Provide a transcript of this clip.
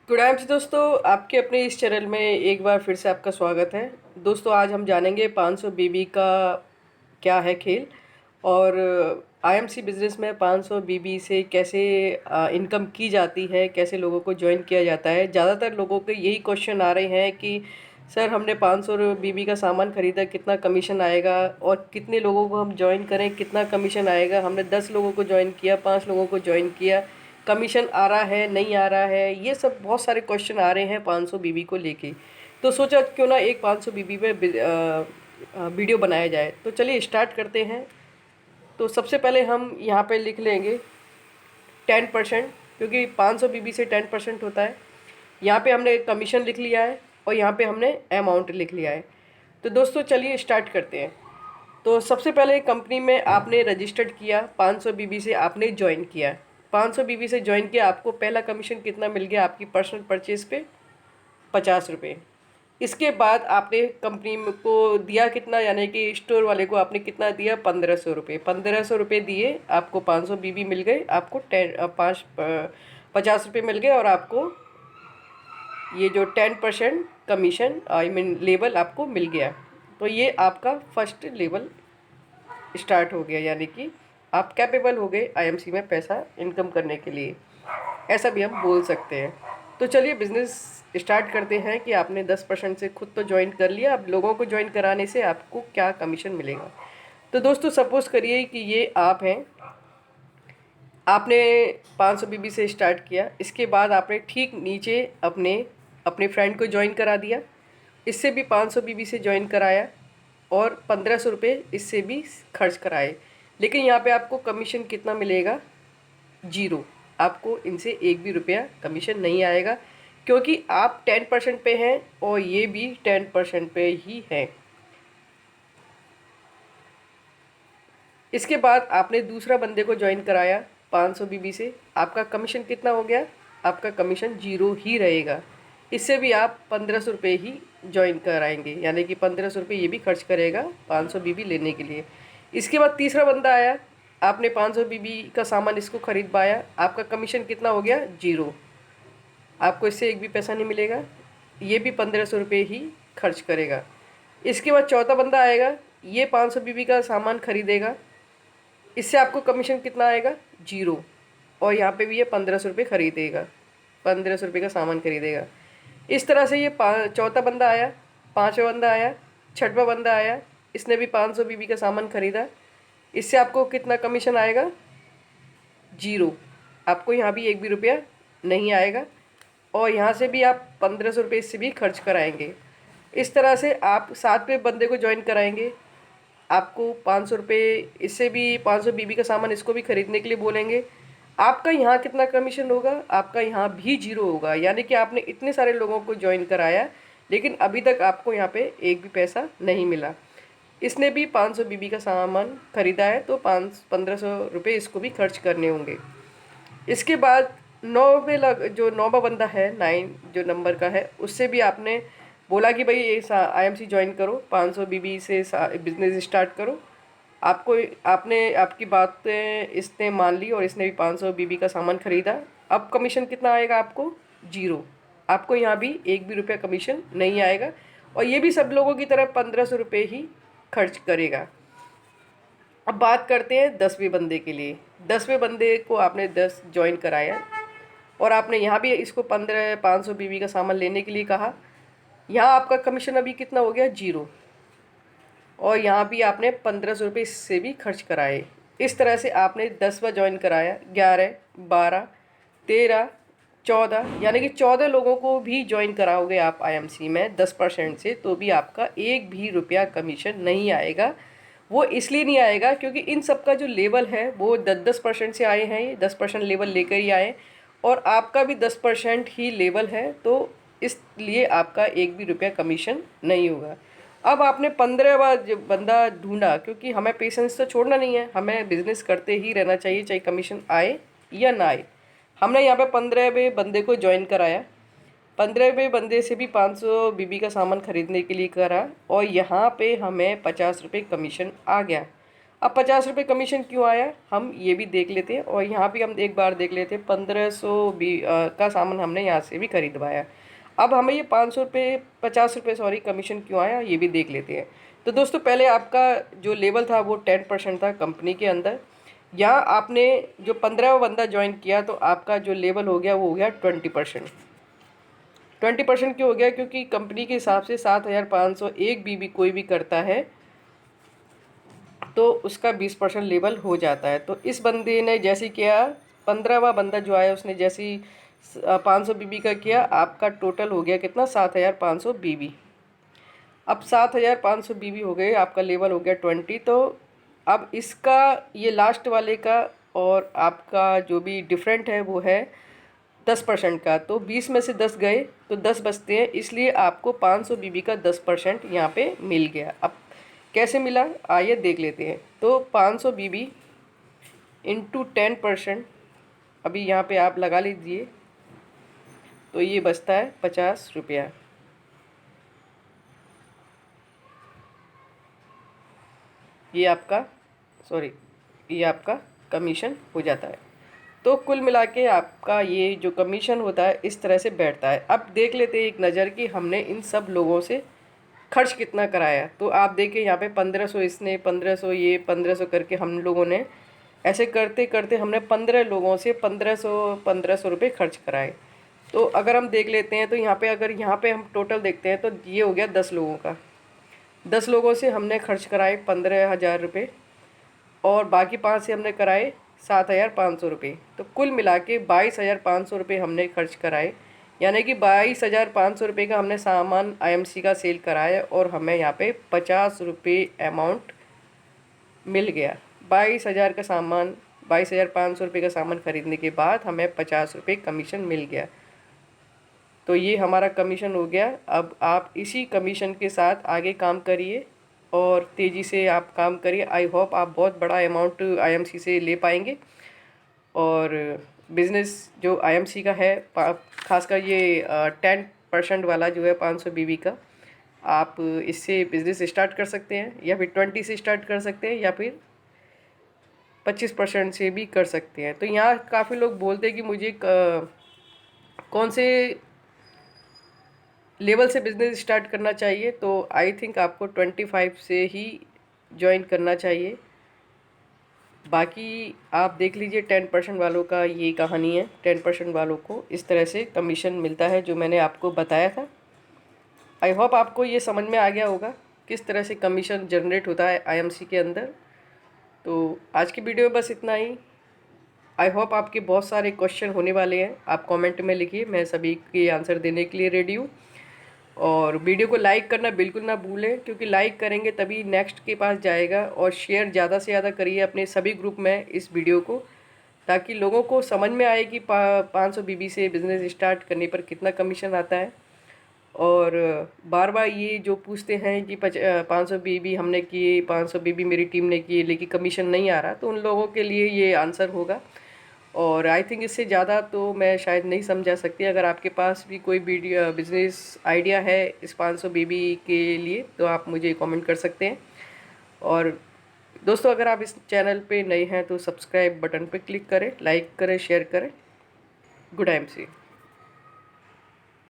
Good afternoon दोस्तों, आपके अपने इस चैनल में एक बार फिर से आपका स्वागत है। दोस्तों आज हम जानेंगे 500 बीबी का क्या है खेल और आईएमसी बिजनेस में 500 बीबी से कैसे इनकम की जाती है, कैसे लोगों को ज्वाइन किया जाता है। ज़्यादातर लोगों के यही क्वेश्चन आ रहे हैं कि सर हमने 500 बीबी का सामान ख़रीदा, कितना कमीशन आएगा और कितने लोगों को हम ज्वाइन करें, कितना कमीशन आएगा। हमने 10 लोगों को ज्वाइन किया, 5 लोगों को ज्वाइन किया, कमीशन आ रहा है नहीं आ रहा है। ये सब बहुत सारे क्वेश्चन आ रहे हैं 500 बीबी को लेके। तो सोचा क्यों ना एक 500 बीबी पे वीडियो बनाया जाए। तो चलिए स्टार्ट करते हैं। तो सबसे पहले हम यहाँ पे लिख लेंगे 10%, क्योंकि 500 बीबी से 10% होता है। यहाँ पे हमने कमीशन लिख लिया है और यहाँ पे हमने अमाउंट लिख लिया है। तो दोस्तों चलिए स्टार्ट करते हैं। तो सबसे पहले कंपनी में आपने रजिस्टर्ड किया, 500 बीबी से आपने ज्वाइन किया। 500 बीबी से ज्वाइन किया, आपको पहला कमीशन कितना मिल गया आपकी पर्सनल परचेज पे? 50 रुपये। इसके बाद आपने कंपनी को दिया कितना, यानी कि स्टोर वाले को आपने कितना दिया? 1500 रुपये। 1500 रुपये दिए, आपको 500 बीबी मिल गए, आपको 50 रुपये मिल गए और आपको ये जो 10% कमीशन आई मीन लेवल आपको मिल गया। तो ये आपका फर्स्ट लेवल स्टार्ट हो गया, यानी कि आप कैपेबल हो गए आईएमसी में पैसा इनकम करने के लिए, ऐसा भी हम बोल सकते हैं। तो चलिए बिज़नेस स्टार्ट करते हैं कि आपने 10% से खुद तो ज्वाइन कर लिया, अब लोगों को ज्वाइन कराने से आपको क्या कमीशन मिलेगा। तो दोस्तों सपोज़ करिए कि ये आप हैं, आपने 500 बीबी से स्टार्ट किया। इसके बाद आपने ठीक नीचे अपने अपने फ्रेंड को ज्वाइन करा दिया, इससे भी 500 बीबी से ज्वाइन कराया और 1500 रुपये इससे भी खर्च कराए। लेकिन यहाँ पे आपको कमीशन कितना मिलेगा? जीरो। आपको इनसे एक भी रुपया कमीशन नहीं आएगा, क्योंकि आप 10% पे हैं और ये भी 10% पे ही है। इसके बाद आपने दूसरा बंदे को ज्वाइन कराया 500 बीबी से, आपका कमीशन कितना हो गया? आपका कमीशन जीरो ही रहेगा। इससे भी आप 1500 रुपये ही ज्वाइन कराएंगे, यानी कि 1500 रुपये ये भी खर्च करेगा 500 बीबी लेने के लिए। इसके बाद तीसरा बंदा आया, आपने 500 बीबी का सामान इसको खरीद पाया, आपका कमीशन कितना हो गया? जीरो। आपको इससे एक भी पैसा नहीं मिलेगा, ये भी 1500 रुपये ही खर्च करेगा। इसके बाद चौथा बंदा आएगा, ये 500 बीबी का सामान खरीदेगा, इससे आपको कमीशन कितना आएगा? जीरो। और यहाँ पे भी ये 1500 रुपये खरीदेगा, 1500 रुपये का सामान खरीदेगा। इस तरह से ये चौथा बंदा आया, पाँचवा बंदा आया, छठवा बंदा आया, इसने भी 500 बीबी का सामान खरीदा, इससे आपको कितना कमीशन आएगा? जीरो। आपको यहाँ भी एक भी रुपया नहीं आएगा और यहाँ से भी आप 1500 रुपये इससे भी खर्च कराएंगे। इस तरह से आप 7वें बंदे को ज्वाइन कराएंगे, आपको 500 रुपये, इससे भी 500 बीबी का सामान इसको भी खरीदने के लिए बोलेंगे। आपका यहाँ कितना कमीशन होगा? आपका यहाँ भी जीरो होगा, यानी कि आपने इतने सारे लोगों को ज्वाइन कराया लेकिन अभी तक आपको यहाँ पे एक भी पैसा नहीं मिला। इसने भी 500 बीबी का सामान खरीदा है तो 1500 रुपये इसको भी खर्च करने होंगे। इसके बाद जो नौवा बंदा है, 9 जो नंबर का है, उससे भी आपने बोला कि भाई ये आईएमसी ज्वाइन करो, 500 बीबी से बिजनेस स्टार्ट करो। आपको आपने आपकी बातें इसने मान ली और इसने भी 500 बीबी का सामान खरीदा। अब कमीशन कितना आएगा आपको? जीरो। आपको यहाँ भी एक भी रुपया कमीशन नहीं आएगा और ये भी सब लोगों की तरह 1500 रुपये ही खर्च करेगा। अब बात करते हैं 10वें बंदे के लिए। 10वें बंदे को आपने 10 ज्वाइन कराया और आपने यहाँ भी इसको 500 बीबी का सामान लेने के लिए कहा। यहाँ आपका कमीशन अभी कितना हो गया? जीरो। और यहाँ भी आपने 1500 रुपये इससे भी खर्च कराए। इस तरह से आपने 10वां ज्वाइन कराया, 11, 12, 13, 14, यानी कि 14 लोगों को भी ज्वाइन कराओगे आप आईएमसी में 10% से, तो भी आपका एक भी रुपया कमीशन नहीं आएगा। वो इसलिए नहीं आएगा क्योंकि इन सब का जो लेवल है वो 10% से आए हैं, ये 10% लेवल लेकर ही आए और आपका भी 10% ही लेवल है, तो इसलिए आपका एक भी रुपया कमीशन नहीं होगा। अब आपने 15वां बंदा ढूंढा, क्योंकि हमें पेशेंस तो छोड़ना नहीं है, हमें बिजनेस करते ही रहना चाहिए चाहे कमीशन आए या ना आए। हमने यहाँ पे 15वें बंदे को ज्वाइन कराया, 15वें बंदे से भी 500 बीबी का सामान खरीदने के लिए करा और यहाँ पे हमें 50 रुपये कमीशन आ गया। अब 50 रुपये कमीशन क्यों आया हम ये भी देख लेते हैं, और यहाँ भी हम एक बार देख लेते हैं 1500 भी का सामान हमने यहाँ से भी खरीदवाया। अब हमें ये 500 रुपये 50 रुपये सॉरी कमीशन क्यों आया ये भी देख लेते हैं। तो दोस्तों पहले आपका जो लेवल था वो 10% था कंपनी के अंदर। यहाँ आपने जो 15वां बंदा ज्वाइन किया तो आपका जो लेवल हो गया वो हो गया 20%। 20% क्यों हो गया, क्योंकि कंपनी के हिसाब से 7500 एक बीबी कोई भी करता है तो उसका 20% लेवल हो जाता है। तो इस बंदे ने जैसे किया, 15वां बंदा जो आया उसने जैसे 500 बीबी का किया, आपका टोटल हो गया कितना 7500 बीबी। अब 7500 बीबी हो गए, आपका लेवल हो गया 20। तो अब इसका ये लास्ट वाले का और आपका जो भी डिफरेंट है वो है 10% का। तो 20 में से 10 गए तो 10 बचते हैं, इसलिए आपको 500 बीबी का 10% यहाँ पे मिल गया। अब कैसे मिला आइए देख लेते हैं। तो 500 बीबी इंटू 10%, अभी यहाँ पे आप लगा लीजिए, तो ये बचता है 50 रुपया। ये आपका कमीशन हो जाता है। तो कुल मिला के आपका ये जो कमीशन होता है इस तरह से बैठता है। अब देख लेते हैं एक नज़र कि हमने इन सब लोगों से खर्च कितना कराया। तो आप देखिए यहाँ पे 1500 इसने, 1500 ये, 1500 करके हम लोगों ने ऐसे करते करते हमने 15 लोगों से 1500 रुपये खर्च कराए। तो अगर हम देख लेते हैं तो यहाँ पे हम टोटल देखते हैं तो ये हो गया 10 लोगों का। 10 लोगों से हमने खर्च कराए 15,000 रुपये और बाकी 5 से हमने कराए 7,500 रुपये। तो कुल मिला के 22,500 रुपये हमने खर्च कराए, यानी कि 22,500 रुपये का हमने सामान आईएमसी का सेल कराया और हमें यहाँ पे 50 रुपये अमाउंट मिल गया। 22,000 का सामान 22,500 रुपये का सामान खरीदने के बाद हमें 50 रुपये कमीशन मिल गया। तो ये हमारा कमीशन हो गया। अब आप इसी कमीशन के साथ आगे काम करिए और तेज़ी से आप काम करिए। आई होप आप बहुत बड़ा अमाउंट आईएमसी से ले पाएंगे। और बिज़नेस जो आईएमसी का है, खासकर ये 10% वाला जो है 500 बीबी का, आप इससे बिज़नेस स्टार्ट कर सकते हैं, या फिर 20 से स्टार्ट कर सकते हैं, या फिर 25% से भी कर सकते हैं। तो यहाँ काफ़ी लोग बोलते हैं कि मुझे कौन से लेवल से बिज़नेस स्टार्ट करना चाहिए। तो आई थिंक आपको 25 से ही ज्वाइन करना चाहिए। बाकी आप देख लीजिए 10% वालों का ये कहानी है। 10% वालों को इस तरह से कमीशन मिलता है जो मैंने आपको बताया था। आई होप आपको ये समझ में आ गया होगा किस तरह से कमीशन जनरेट होता है आईएमसी के अंदर। तो आज की वीडियो में बस इतना ही। आई होप आपके बहुत सारे क्वेश्चन होने वाले हैं, आप कमेंट में लिखिए, मैं सभी के आंसर देने के लिए रेडी हूँ। और वीडियो को लाइक करना बिल्कुल ना भूलें, क्योंकि लाइक करेंगे तभी नेक्स्ट के पास जाएगा। और शेयर ज़्यादा से ज़्यादा करिए अपने सभी ग्रुप में इस वीडियो को, ताकि लोगों को समझ में आए कि 500 बीबी से बिज़नेस स्टार्ट करने पर कितना कमीशन आता है। और बार बार ये जो पूछते हैं कि 500 बीबी हमने किए, 500 बीबी मेरी टीम ने किए लेकिन कमीशन नहीं आ रहा, तो उन लोगों के लिए ये आंसर होगा। और आई थिंक इससे ज़्यादा तो मैं शायद नहीं समझा सकती। अगर आपके पास भी कोई वीडियो बिज़नेस आइडिया है इस 500 बीबी के लिए तो आप मुझे कमेंट कर सकते हैं। और दोस्तों अगर आप इस चैनल पे नए हैं तो सब्सक्राइब बटन पे क्लिक करें, लाइक करें, शेयर करें। Good MC.